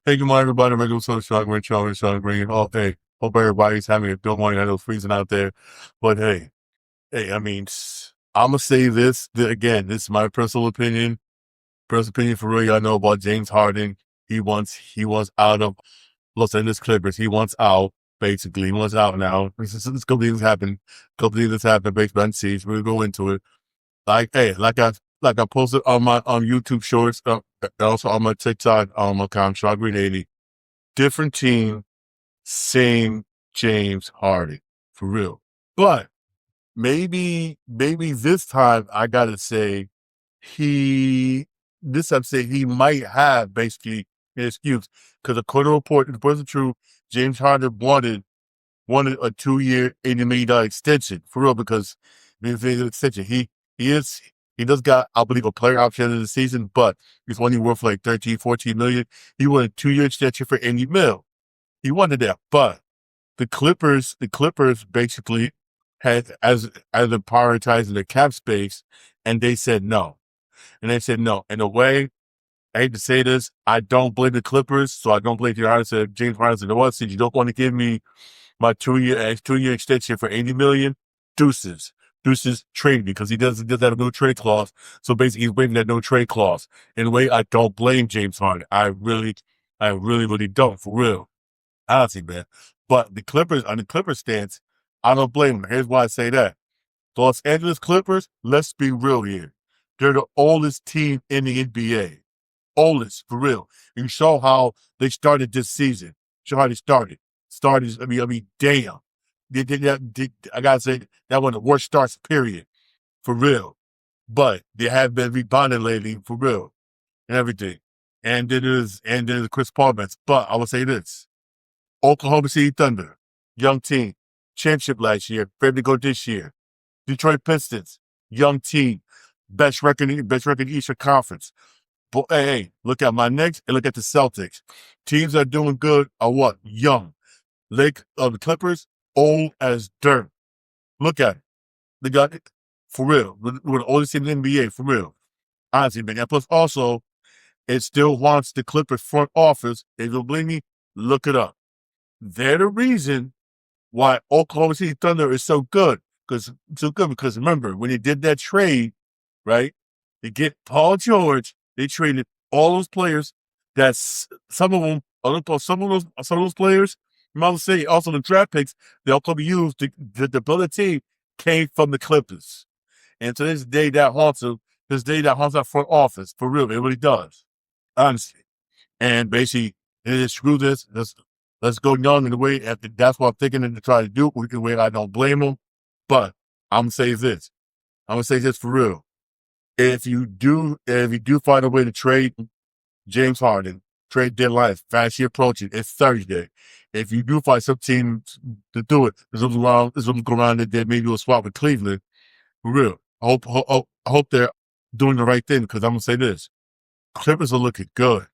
Hey, good morning, everybody. Regular Soul Shock, Rich, Sean Green. Oh, hey, hope everybody's having a good morning. I know it's freezing out there, but I mean, I'm gonna say this again. This is my personal opinion. Personal opinion for real. Y'all know about James Harden. He wants out of Los Angeles Clippers. He wants out. Basically, he wants out now. This couple things happened. Couple things that's happened based on seas. We'll go into it. Like I posted on my YouTube Shorts, also on my TikTok account, Sean Green 80. Different team, same James Harden, for real. But maybe this time I gotta say he this I'm saying he might have basically an excuse because according to report, it wasn't true. James Harden wanted a 2-year, $80 million extension for real because extension. He is he does got, I believe, a player option in the season, but he's only worth like 13, 14 million. He wanted a 2-year extension for 80 mil. He wanted that, but the Clippers basically had as a prioritizing the cap space, and they said no. And they said no. In a way, I hate to say this, I don't blame the Clippers, so I don't blame James Harden said, "What? Since you don't want to give me my 2-year extension for 80 million, deuces, deuces trade me because he does have a no trade clause. So basically, he's waiving that no trade clause. In a way, I don't blame James Harden. I really don't for real. Honestly, man. But the Clippers, on the Clippers stance, I don't blame them. Here's why I say that. The Los Angeles Clippers, let's be real here. They're the oldest team in the NBA. Oldest, for real. You show how they started this season. Show how they started. Damn. I gotta say, that one of the worst starts, period. For real. But they have been rebounding lately, for real. And everything. And then there's Chris Paul mess. But I will say this. Oklahoma City Thunder, young team, championship last year, favorite to go this year. Detroit Pistons, young team, best record Eastern Conference. But hey, look at my Knicks and look at the Celtics. Teams that are doing good are what? Young. The Clippers, old as dirt. Look at it. They got it for real. We're the oldest team in the NBA, for real. Honestly, man. And plus also, it still wants the Clippers front office. If you don't believe me, look it up. They're the reason why Oklahoma City Thunder is so good. Because remember, when they did that trade, right, to get Paul George, they traded all those players. That's some of them, some of those players, you might say also the draft picks, they all could be used to build a team came from the Clippers. And to this day that haunts them, this day that haunts our front office, for real, it really does. Honestly. And basically, screw this. Let's go young in the way. That's what I'm thinking to try to do. We can wait. I don't blame them. But I'm gonna say this. I'm gonna say this for real. If you do find a way to trade James Harden, trade deadline is fastly approaching. It's Thursday. If you do find some team to do it, there's go around that maybe will swap with Cleveland. For real. I hope they're doing the right thing because I'm gonna say this. Clippers are looking good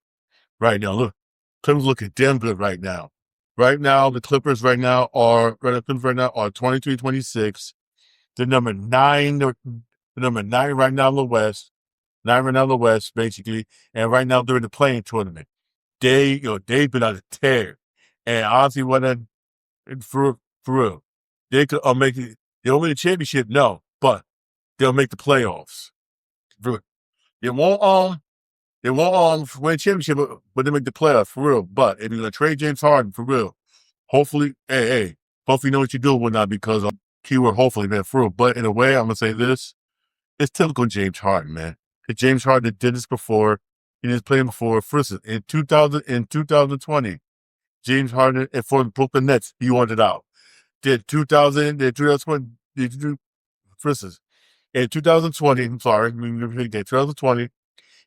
right now. Look, Clippers looking damn good right now. Right now, the Clippers right now are 23-26. They're number nine. They're number nine right now in the West. Nine right now in the West, basically. And right now they're in the playing tournament. They've been on a tear. And honestly, for real, they could make it. They'll win the championship, no, but they'll make the playoffs. For real. They won't win a championship, but they make the playoffs for real. But if you're gonna trade James Harden for real, hopefully, hopefully you know what you do with that because keyword hopefully, man, for real. But in a way, I'm gonna say this: it's typical James Harden, man. 'Cause James Harden did this before. He was playing before. For instance, in 2020, James Harden and for the Brooklyn Nets, he wanted out. Did 2020, for instance, in 2020, I'm sorry, 2020.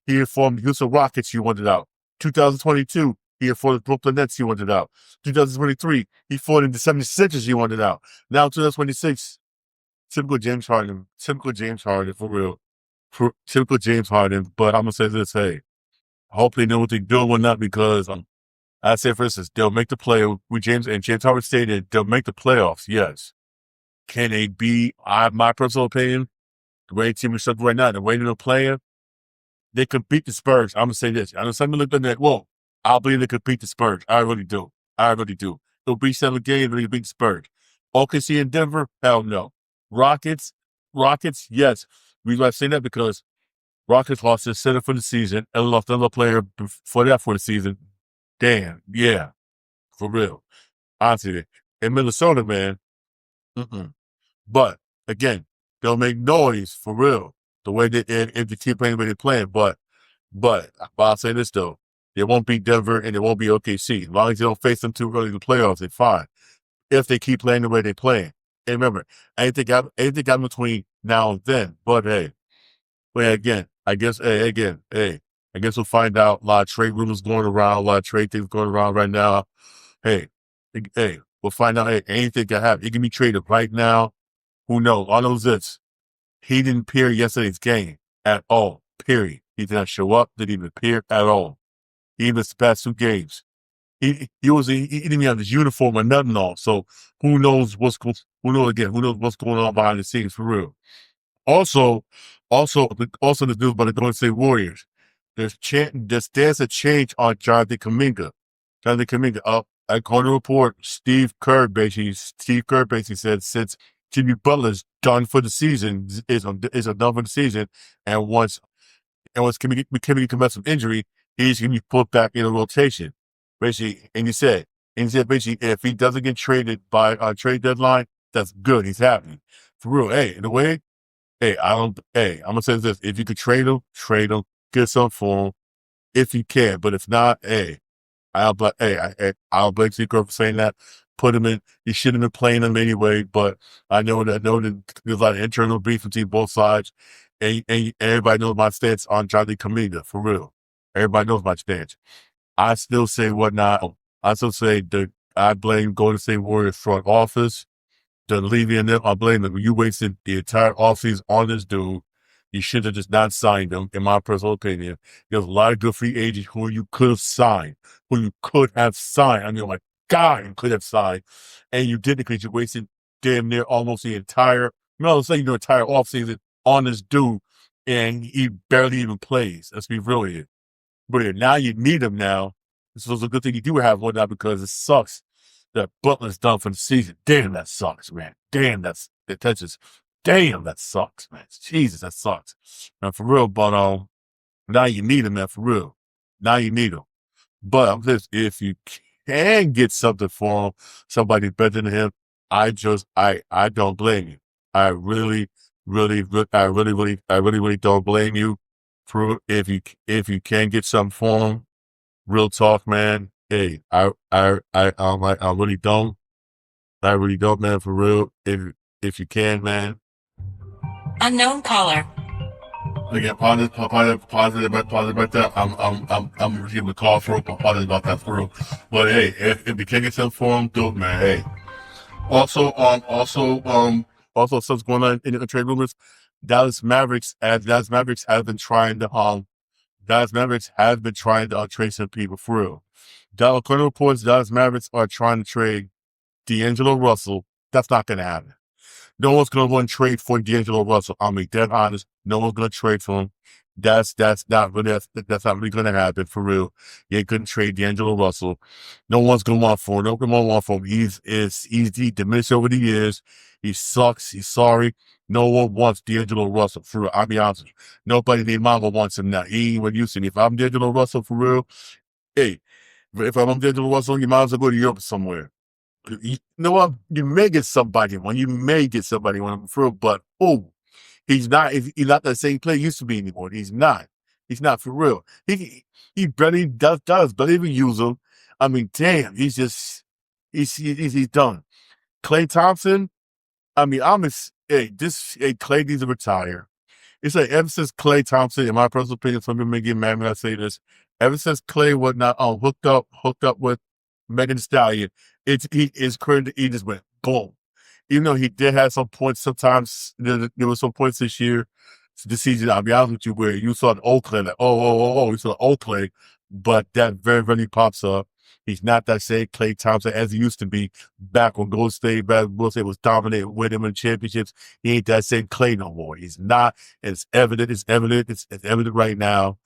He informed the Houston Rockets he wanted out. 2022, he informed the Brooklyn Nets he wanted out. 2023, he informed the 76ers he wanted out. Now 2026, typical James Harden. Typical James Harden, for real. Typical James Harden. But I'm going to say this, hey, I hope they know what they're doing or not because I say, for instance, they'll make the play with James Harden stated they'll make the playoffs, yes. Can they be, my personal opinion, the way the team is set right now, the way they're playing, they could beat the Spurs. I'm gonna say this. I know some look at that. Whoa, I believe they could beat the Spurs. I really do. I really do. They'll beat 7 games, but they beat the Spurs. OKC and Denver, hell no. Rockets, Rockets, yes. Reason why I say that because Rockets lost their center for the season and lost another player for the season. Damn, yeah, for real. Honestly, in Minnesota, man. Mm-mm. But again, they'll make noise for real. The way they if they keep playing the way they're playing, but I'll say this though, they won't beat Denver and they won't be OKC. As long as they don't face them too early in the playoffs, they're fine. If they keep playing the way they're playing. And remember, anything got between now and then. But hey, again, I guess I guess we'll find out. A lot of trade rumors going around, a lot of trade things going around right now. Hey, we'll find out. Hey, anything can happen. He can be traded right now. Who knows? All knows this. He didn't appear yesterday's game at all. Period. He did not show up. Didn't even appear at all. He missed the past 2 games. He didn't even have his uniform or nothing on. So who knows who knows what's going on behind the scenes for real. Also, also the news about the Golden State Warriors. There's a change on Jonathan Kuminga. Jonathan Kuminga, according to a report, Steve Kerr basically said since Jimmy Butler's done for the season, is done for the season, and once Kuminga commits some injury, he's gonna be put back in the rotation. Basically, and he said basically if he doesn't get traded by trade deadline, that's good. He's happy. For real. Hey, in a way, I'm gonna say this. If you could trade him, get something for him if you can. But if not, I'll blame Steve Kerr for saying that. Put him in. He shouldn't have been playing him anyway. But I know that there's a lot of internal beef between both sides, and everybody knows my stance on Jonathan Kuminga for real. Everybody knows my stance. I still say whatnot. I still say I blame Golden State Warriors front office. The leaving them, I blame them. You wasted the entire offseason on this dude. You should have just not signed him, in my personal opinion. There's a lot of good free agents who you could have signed. I mean, oh my God, you could have signed. And you didn't because you wasted damn near almost the entire, let's say your entire offseason on this dude, and he barely even plays. Let's be real here. But now you need him now. So it's a good thing you do have one now because it sucks that Butler's done for the season. Damn, that sucks, man. Damn, that sucks, man. Jesus, that sucks. And for real, but now you need him, man, for real. Now you need him. But I'm just, if you can get something for him, somebody better than him, I don't blame you. I really don't blame you for if you can get something for him. Real talk, man. Hey, I really don't. I really don't, man, for real. If you can, man. Unknown caller. Again, positive about that. I'm giving a call for it, positive about that for real. But hey, if you can get something for him, do it, man. Hey. Also, stuff's going on in the trade rumors. Dallas Mavericks have been trying to trade some people for real. According reports, Dallas Mavericks are trying to trade D'Angelo Russell. That's not going to happen. No one's going to want to trade for D'Angelo Russell. I'll be dead honest. No one's going to trade for him. That's not really going to happen for real. You couldn't trade D'Angelo Russell. No one's going to want for him. No one will want for him. He's diminished over the years. He sucks. He's sorry. No one wants D'Angelo Russell for real. I'll be honest with you. Nobody in Mama wants him now. He ain't what you see. If I'm D'Angelo Russell for real, hey, if I'm D'Angelo Russell, you might as well go to Europe somewhere. You know what? You may get somebody one for real, but he's not the same player he used to be anymore. He's not for real. He barely does barely even use him. I mean, damn, he's done. Klay Thompson, I mean, Klay needs to retire. It's like ever since Klay Thompson, in my personal opinion, some people may get mad when I say this. Ever since Klay whatnot hooked up with Megan Thee Stallion, his career he just went boom. Even though he did have some points, sometimes there were some points this year, this season. I'll be honest with you, where you saw the old Klay, like you saw the old Klay, but that very rarely pops up. He's not that same Klay Thompson as he used to be back when Golden State was dominating with him in championships. He ain't that same Klay no more. He's not. It's evident. It's evident right now.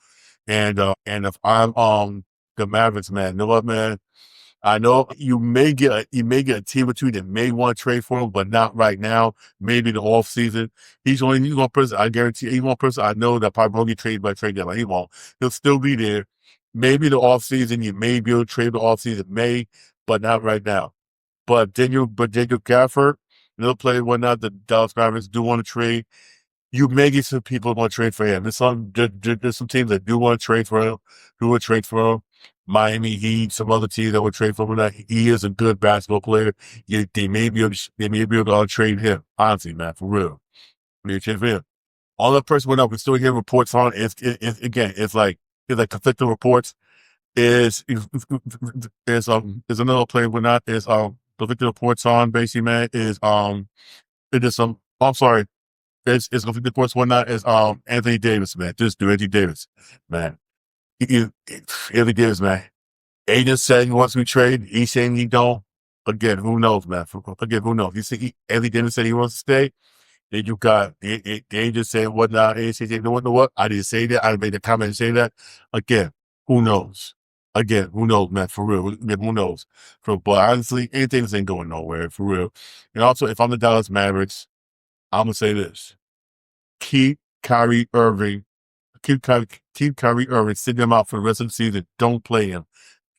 And if I'm the Mavericks, man. You know what, man? I know you may get a team or two that may want to trade for him, but not right now. Maybe the off season. He's one person I guarantee. He's one person I know that probably won't get traded by trade deadline. He won't. He'll still be there. Maybe the off season. You may be able to trade the off season, may, but not right now. Daniel Gafford, another player, whatnot. The Dallas Mavericks do want to trade. You may get some people who want to trade for him. There's some teams that do want to trade for him, who would trade for him. Miami Heat, some other teams that would trade for him. He is a good basketball player. They may be able to trade him. Honestly, man, for real. They trade for him. All the person went up, we still hear reports on again, it's like conflicting reports. Is another player we're not is conflicting reports on basically, man, it is some I'm sorry. It's conflicting reports whatnot is Anthony Davis, man. Just do Anthony Davis, man. Anthony Davis, man. Agent said he wants to be traded. He's saying he don't. Again, who knows, man? Again, who knows? Anthony Davis said he wants to stay. Then you got the agent saying whatnot. They say, you know what? I didn't say that. I made the comment and say that. Again, who knows? Again, who knows, man? For real, again, who knows? But honestly, anything ain't going nowhere, for real. And also, if I'm the Dallas Mavericks, I'm gonna say this: keep Kyrie Irving, keep Kyrie Irving, sit him out for the rest of the season. Don't play him.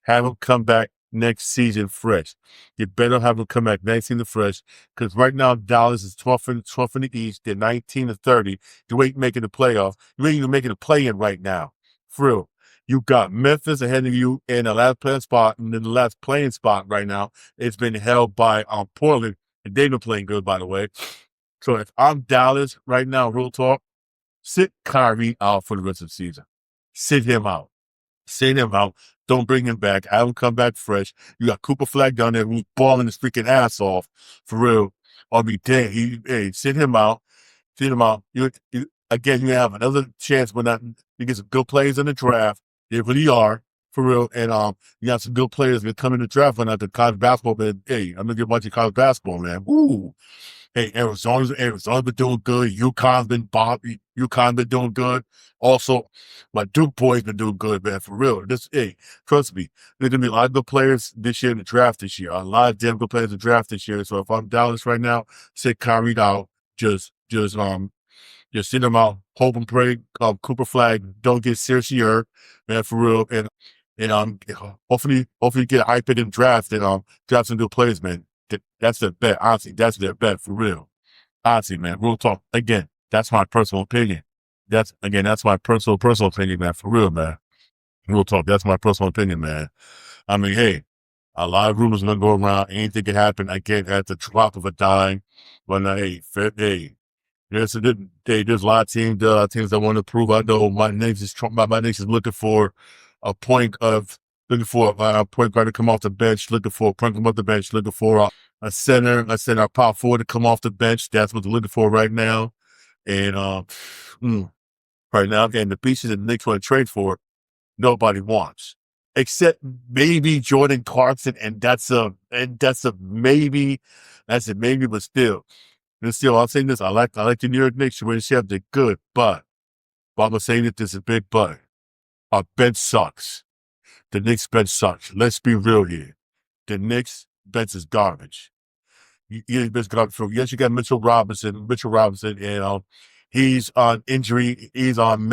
Have him come back next season fresh. You better have him come back next season fresh, because right now Dallas is 12th in the East. They're 19-30. You ain't making the playoff. You ain't even making the play-in right now. For real. You got Memphis ahead of you in the last playing spot, and then the last playing spot right now. It's been held by Portland, and they've been playing good, by the way. So if I'm Dallas right now, real talk, sit Kyrie out for the rest of the season. Sit him out. Sit him out. Don't bring him back. Have him come back fresh. You got Cooper Flag down there who's balling his freaking ass off. For real. I'll be dead. Sit him out. Sit him out. Again, you have another chance when you get some good players in the draft. They really are. For real. And you have some good players that come in the draft when the college basketball, man. Hey, I'm gonna get a bunch of college basketball, man. Ooh. Hey, Arizona's been doing good. UConn's been doing good. Also, my Duke boys been doing good, man, for real. Trust me, there's gonna be a lot of good players this year in the draft this year. A lot of damn good players in the draft this year. So if I'm Dallas right now, sit Kyrie out. Just send him out. Hope and pray. Cooper Flag don't get seriously hurt, man, for real. And hopefully get a high pick in the draft and draft some good players, man. That's their bet. Honestly, that's their bet for real. Honestly, man. Real talk. Again, that's my personal opinion. That's my personal opinion, man. For real, man. Real talk. That's my personal opinion, man. I mean, hey, a lot of rumors gonna go around. Anything can happen. Again, at the drop of a dime. But there's a lot of teams that want to prove. I know my Knicks is looking for a point guard to come off the bench, looking for a point come off the bench, looking for a center, a power forward to come off the bench. That's what they're looking for right now. And right now, again, the pieces that the Knicks want to trade for, nobody wants. Except maybe Jordan Clarkson, and that's a maybe. That's a maybe, but still. And still, I'll say this: I like the New York Knicks. They're good, but I'm gonna say that there's a big but. Our bench sucks. The Knicks bench sucks. Let's be real here. The Knicks bench is garbage. Yes, you got Mitchell Robinson, and he's on injury. He's on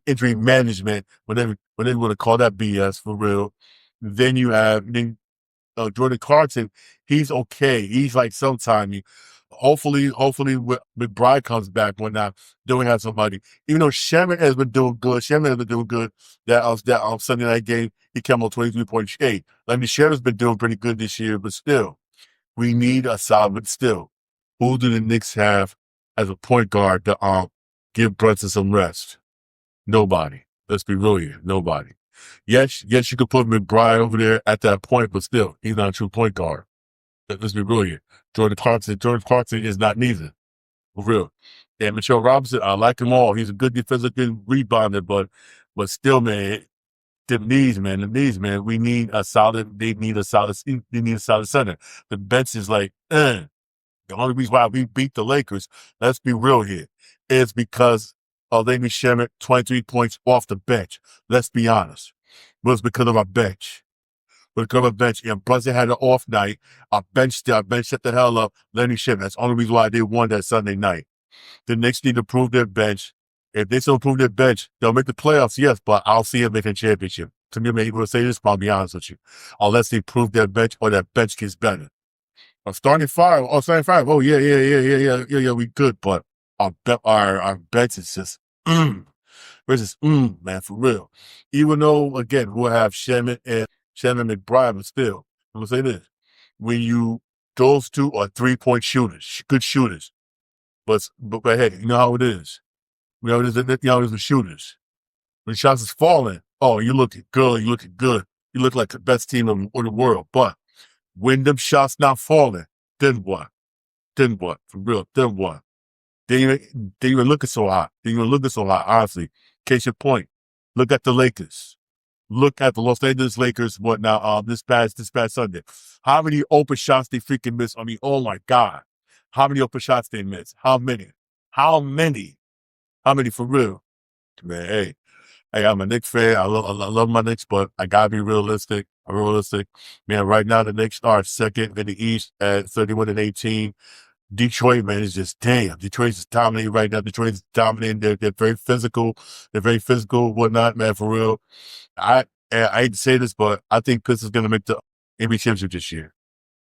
injury management. Whatever they want to call that BS for real. Then you have Jordan Clarkson. He's okay. He's like sometime. Hopefully, when McBride comes back, when then we have somebody. Even though Sherman has been doing good, that Sunday night game, he came on 23.8. I mean, Sherman's been doing pretty good this year, but still, we need a solid still. Who do the Knicks have as a point guard to give Brunson some rest? Nobody. Let's be real here. Nobody. Yes, you could put McBride over there at that point, but still, he's not a true point guard. Let's be real here. Jordan Clarkson is not neither. For real. And Mitchell Robinson, I like him all. He's a good defensive, good rebounder, but still, man, the knees, man. They need a solid center. The bench is like, The only reason why we beat the Lakers, let's be real here, is because of Landry Shamet, 23 points off the bench. Let's be honest. was because of our bench. Because of our bench. And Brunson had an off night. Our bench shut the hell up. Lenny Ship. That's the only reason why they won that Sunday night. The Knicks need to prove their bench. If they still prove their bench, they'll make the playoffs, yes, but I'll see them making a championship. To me, maybe we'll say this, but I'll be honest with you. Unless they prove their bench or that bench gets better. Starting five. Oh, yeah, we good, but our bench is just, versus, man, for real. Even though, again, we'll have Shannon McBride, but still, I'm going to say this. Those two are 3-point shooters, good shooters. But hey, you know how it is. You know, it is the shooters. When shots is falling, oh, you looking good. You look like the best team in the world. But when them shots not falling, then what? For real, then what? They even looking so hot. Honestly. Case in point, look at the Lakers. Look at the Los Angeles Lakers, this past Sunday. How many open shots they freaking miss? I mean, oh my God. How many open shots they miss? How many for real? Man, hey, I'm a Knicks fan. I love my Knicks, but I gotta be realistic. Man, right now the Knicks are second in the East at 31-18. Detroit, man, is just damn. Detroit's dominating right now. Detroit's dominating. They're very physical. Whatnot, man, for real. I hate to say this, but I think Pistons gonna make the NBA championship this year.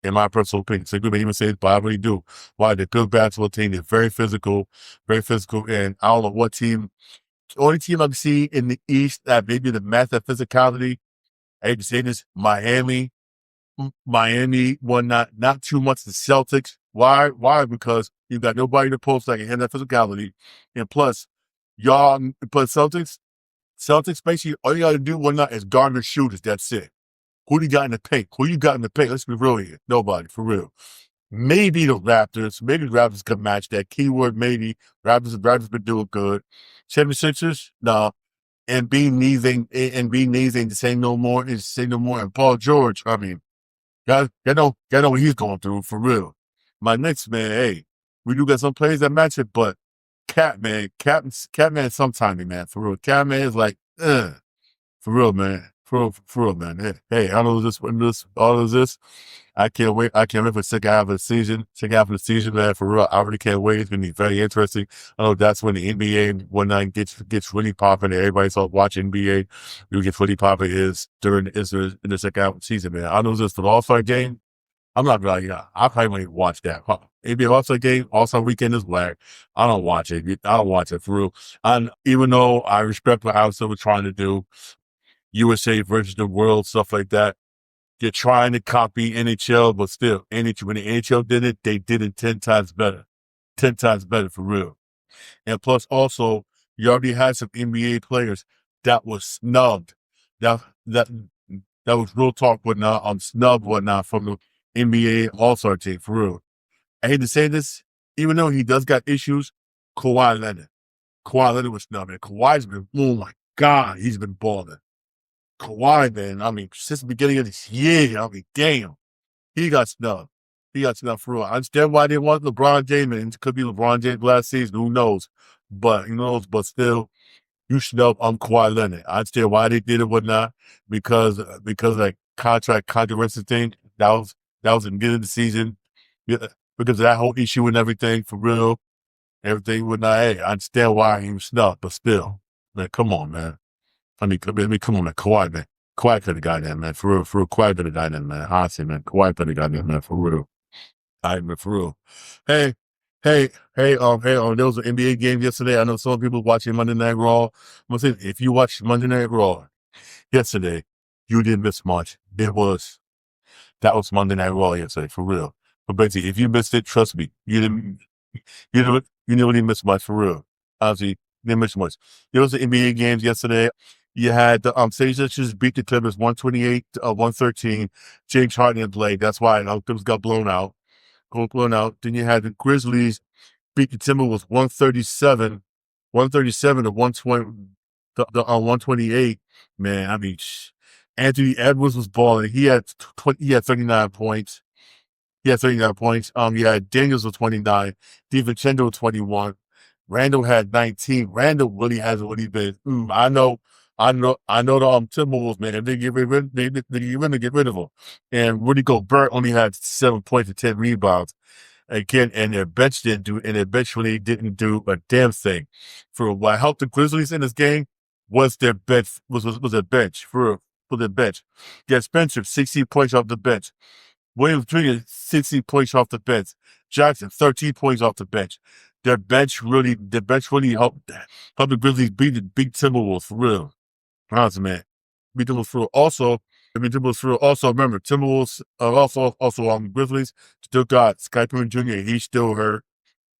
In my personal opinion. So good, even say it, but I really do. Why? They're a good basketball team. They're very physical. And I don't know what team. The only team I can see in the East that maybe the math of physicality, I hate to say this, Miami won not too much the Celtics. Why? Because you got nobody to post that can handle that physicality. And plus, Celtics basically, all you got to do one night is guard their shooters. That's it. Who do you got in the paint? Let's be real here. Nobody, for real. Maybe the Raptors. Maybe the Raptors can match that. Keyword maybe. Raptors been doing good. 76ers, no. And Embiid needs to say no more. And Paul George, I mean, y'all know what he's going through, for real. My Knicks, man, hey, we do got some players that match it, but Catman is some timing, man, for real. Catman is like, for real, man. For real, man. Hey, I know all of this. I can't wait for the second half of the season. Man, for real. I really can't wait. It's gonna be very interesting. I know that's when the NBA and whatnot gets really popping. Everybody starts watching NBA. You get really popping in the second half of the season, man. I know this for the All-Star game. I'm not really, I probably won't even watch that. NBA All-Star game, All-Star weekend is whack. I don't watch it. For real. And even though I respect what Alex was trying to do, USA versus the world, stuff like that. They're trying to copy NHL, but still, when the NHL did it, they did it 10 times better. 10 times better, for real. And plus, also, you already had some NBA players that was snubbed. That was real talk, snubbed, from the NBA All-Star team, for real. I hate to say this, even though he does got issues, Kawhi Leonard was snubbed. And Kawhi's been, oh my God, he's been balling. Kawhi, man, I mean, since the beginning of this year, I mean, damn, he got snubbed. For real. I understand why they want LeBron James, and it could be LeBron James last season, who knows? But still, you snub Kawhi Leonard. I understand why they did it, whatnot, because like contract controversy thing, that was in the beginning of the season, yeah, because of that whole issue and everything, for real, everything whatnot. Hey, I understand why he was snubbed, but still, man, come on, man. I mean, come on, man. Kawhi, man. Kawhi could have got that, man. For real. Kawhi could have got that, man. Honestly, man. Kawhi could have got that, man. For real. All right, man. For real. Hey, there was an NBA game yesterday. I know some people watching Monday Night Raw. I'm gonna say, if you watched Monday Night Raw yesterday, you didn't miss much. That was Monday Night Raw yesterday, for real. But basically, if you missed it, trust me, you didn't really miss much, for real. Honestly, you didn't miss much. There was the NBA games yesterday. You had the Sixers beat the Clippers 128-113. James Harden played. That's why the Clippers got blown out. Then you had the Grizzlies beat the Timberwolves 137 to 128. Man, I mean, Anthony Edwards was balling. He had 39 points. You had Daniels with 29. DiVincenzo with 21. Randall had 19. Randall really hasn't really been. I know I know the Timberwolves, man. They get rid, they get rid of them. And Rudy Gobert only had 7 points and 10 rebounds again, and their bench really didn't do a damn thing. For what helped the Grizzlies in this game was their bench, was their bench for their bench. You had Spencer 16 points off the bench. Williams Jr. 16 points off the bench. Jackson 13 points off the bench. Their bench really helped the Grizzlies beat Timberwolves for real. Honestly, man. Beat Timberwolves for real. Also, beat Timberwolves for real. Also, remember Timberwolves also Grizzlies still got Sky Payne Jr. He's still hurt.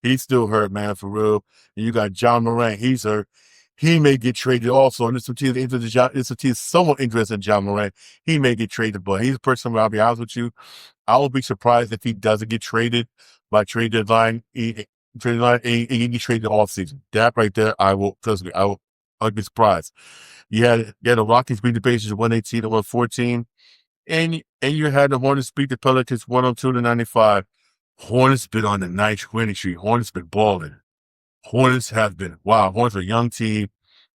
He's still hurt, man, for real. And you got John Morant. He's hurt. He may get traded also. And there's some teams somewhat interested in John Morant. He may get traded, but he's a person, I'll be honest with you. I will be surprised if he doesn't get traded by trade deadline. He get traded all season. That right there, I will, trust me, I'll be surprised. You had the Rockies beat the Pacers 118 to 114. And you had the Hornets beat the Pelicans 102 to 95. Hornets been on the nice winning streak. Hornets been balling. Hornets are a young team.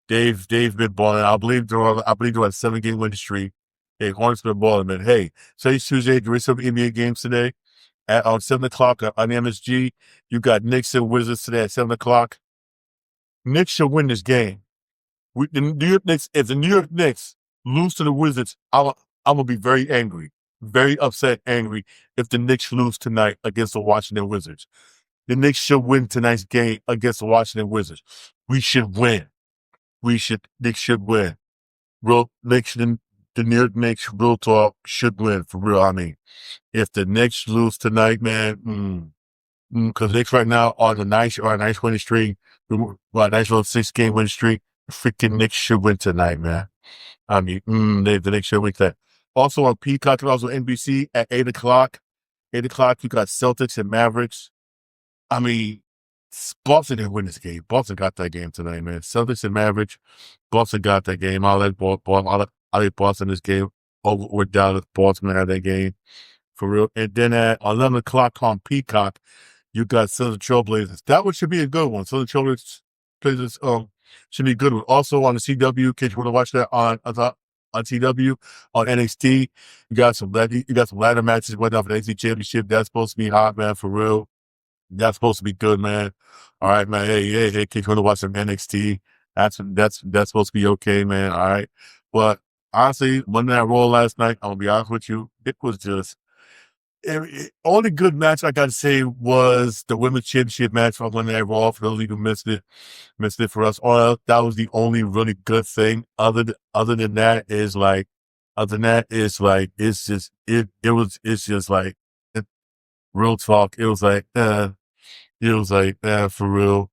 They've been balling. I believe they're on a 7-game winning streak. Hey, Hornets been balling, man. Hey, today's Tuesday. There is some NBA games today on 7 o'clock on the MSG. You got Knicks and Wizards today at 7 o'clock. Knicks should win this game. The New York Knicks, if the New York Knicks lose to the Wizards, I'm gonna be very angry, very upset, angry if the Knicks lose tonight against the Washington Wizards. The Knicks should win tonight's game against the Washington Wizards. We should win. Knicks should win. The New York Knicks, real talk, should win for real. I mean, if the Knicks lose tonight, man, because Knicks right now on a nice winning streak, a nice little 6-game winning streak. Freaking Knicks should win tonight, man. I mean, the Knicks should win tonight. Also on Peacock, also NBC at 8 o'clock. 8 o'clock, you got Celtics and Mavericks. I mean, Boston didn't win this game. Boston got that game tonight, man. Celtics and Mavericks. Boston got that game. I'll let Boston this game over Dallas. Boston had that game for real. And then at 11 o'clock on Peacock, you got Southern Trailblazers. That one should be a good one. Southern Trailblazers should be a good one. Also on the CW, in case you want to watch that on CW, on NXT, you got some ladder matches went off the NXT Championship. That's supposed to be hot, man, for real. That's supposed to be good, man. All right, man. Hey, in case you want to watch some NXT, that's supposed to be okay, man. All right. But honestly, Monday Night Raw last night, I'm gonna be honest with you, it was just only good match I got to say was the Women's Championship match from Monday Night Raw. For those of you who missed it for us. That was the only really good thing. Other than that is like, it's just like, real talk. It was like, for real.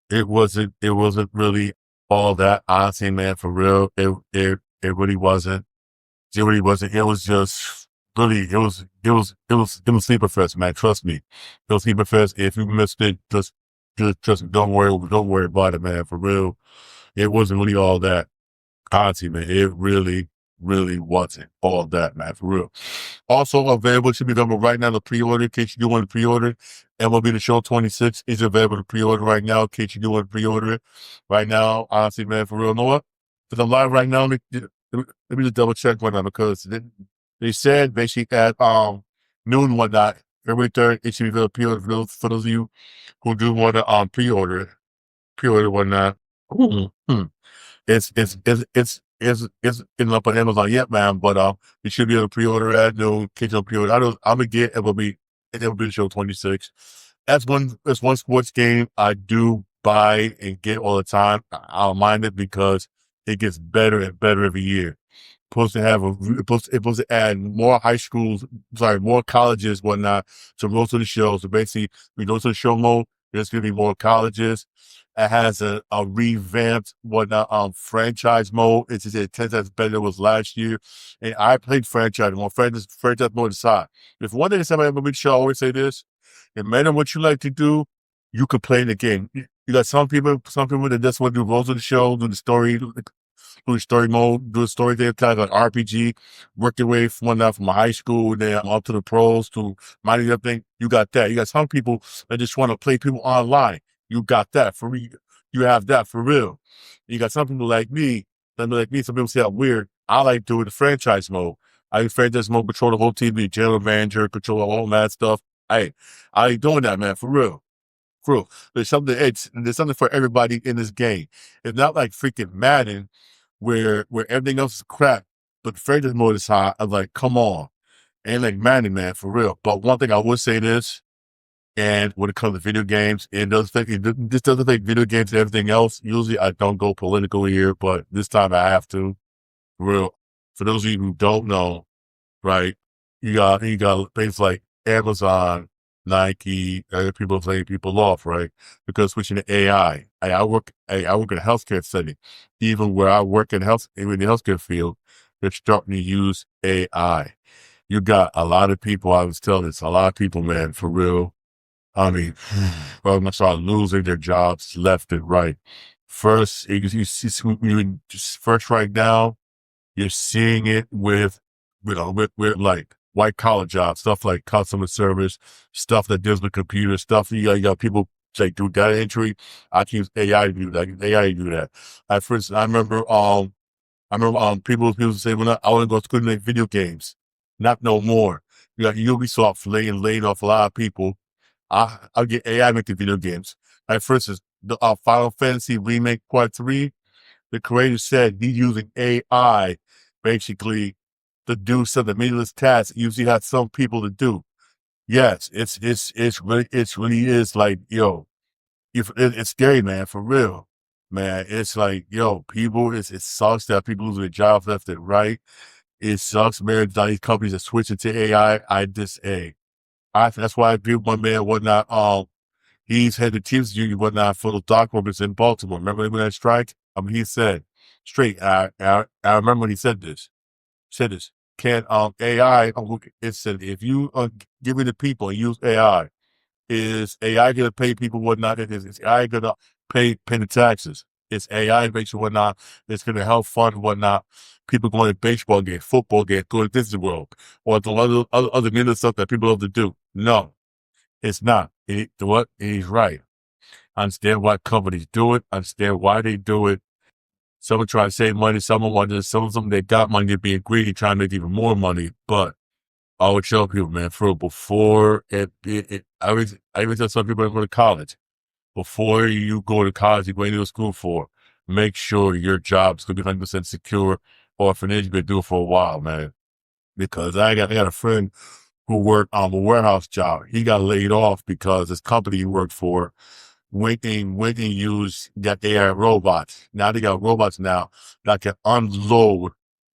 It wasn't really all that, honestly, man, for real. It really wasn't. It really wasn't. It was just really, it was Sleeper Fest, man. Trust me. It was Sleeper Fest. If you missed it, just don't worry about it, man, for real. It wasn't really all that. Honestly, man, it really wasn't all that, man, for real. Also available, should be available right now to pre-order in case you do want to pre-order. MLB The Show 26 is available to pre-order right now in case you do want to pre-order it right now. Honestly, man, for real. You know what? Because I'm live right now, let me just double check one now because they said basically at noon whatnot, February 3rd, it should be available pre-order for those of you who do want to pre-order whatnot. It's up on Amazon yet, man, but you should be able to pre-order at noon. Kids on pre-order. I'm gonna get MLB The Show 26. That's one sports game I do buy and get all the time. I don't mind it because it gets better and better every year. Supposed to add more more colleges, whatnot, to most of the shows. So basically, we go to the show mode. There's gonna be more colleges. It has a revamped franchise mode. It's just 10 times better than it was last year. And I played franchise mode. Franchise mode aside. If one thing somebody on the show, I always say this: no matter what you like to do, you can play the game. You got some people that just want to do roles of the show, do the story mode, do the story thing, kind of like RPG, work your way from high school, then up to the pros, to mighty up thing. You got that. You got some people that just want to play people online. You got that for real. You have that for real. You got some people like me Then like me, some people say I'm weird. I like doing the franchise mode. I use franchise mode, control the whole TV, general manager, control all that stuff. Hey, I like doing that, man, for real. For real. There's something for everybody in this game. It's not like freaking Madden where everything else is crap, but the franchise mode is high. I'm like, come on. Ain't like Madden, man, for real. But one thing I would say this, and when it comes to video games, this doesn't think video games and everything else. Usually I don't go political here, but this time I have to. For real. For those of you who don't know, right, you got things like Amazon, Nike, other people laying people off, right? Because switching to AI. I work in a healthcare setting. Even where I work even in the healthcare field, they're starting to use AI. You got a lot of people, I was telling this, a lot of people, man, for real. I mean, well, I'm gonna start losing their jobs left and right. First, you see, just first right now, you're seeing it with like white collar jobs, stuff like customer service, stuff that deals with computers, stuff you got people like do data entry. I can use AI to do that. AI to do that. For instance, I remember people say, well, I want to go to school to make video games. Not no more. You got Ubisoft laying off a lot of people. I'll get AI making video games. Like for instance, the Final Fantasy Remake Part 3, the creator said he's using AI basically to do some of the meaningless tasks he usually has some people to do. Yes, it's really is like, yo, it's scary, man, for real. Man, it's like, yo, it sucks that people lose their jobs left and right. It sucks, man, that these companies are switching to AI. That's why I agree with my man, whatnot. He's head of Teams Union, whatnot, for the dock workers in Baltimore. Remember when that strike? I mean, he said straight. I remember when he said this. Said this. Can AI? It said if you give me the people and use AI, is AI going to pay people whatnot? Is AI going to pay the taxes? It's AI makes whatnot. It's going to help fund whatnot. People going to baseball game, football game, go to Disney World, or the other meaningless stuff that people love to do. No, it's not. He's right. I understand why companies do it. I understand why they do it. Someone try to save money. Someone wants some of them they got money. They're being greedy, trying to make even more money. But I would tell people, man, before I even tell some people that go to college, before you go to college, you're going to school for, make sure your job's going to be 100% secure, or if it is, you've been doing it for a while, man. Because I got a friend who worked on a warehouse job. He got laid off because his company he worked for Winking used got AI robots. Now they got robots now that can unload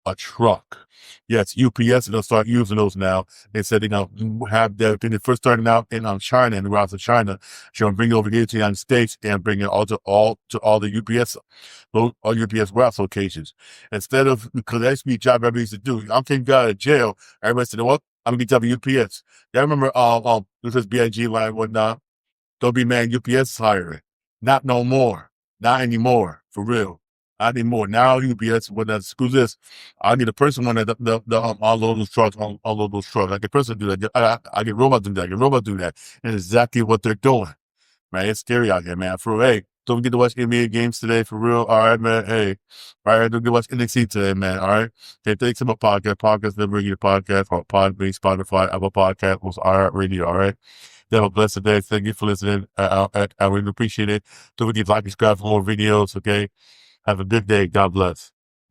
a truck. Yes, UPS will start using those now. They said they're gonna have that when they first starting out in China and the routes of China, they're gonna bring it over here to the United States and bring it all the UPS warehouse locations. Instead of because that used to be a job everybody used to do. I'm taking you out of jail. Everybody said, "What? I'm gonna get UPS." I remember this is BIG line whatnot. Don't be mad UPS is hiring. Not no more. Not anymore. For real. Not anymore. Now UPS, when that screw this, I need a person on the unload those trucks, unload those trucks. I get a person to do that. I get robots do that. I get robots do that. And it's exactly what they're doing. Man, it's scary out here, man. For real. Hey, don't get to watch NBA games today, for real. All right, man. Hey, all right, don't get to watch NXT today, man. All right. Hey, thanks to my podcast. They bring you the podcast on Podbean, Spotify, Apple Podcast, most iHeartRadio. All right. Have a blessed day. Thank you for listening. I really appreciate it. Don't forget to like and subscribe for more videos. Okay. Have a good day. God bless.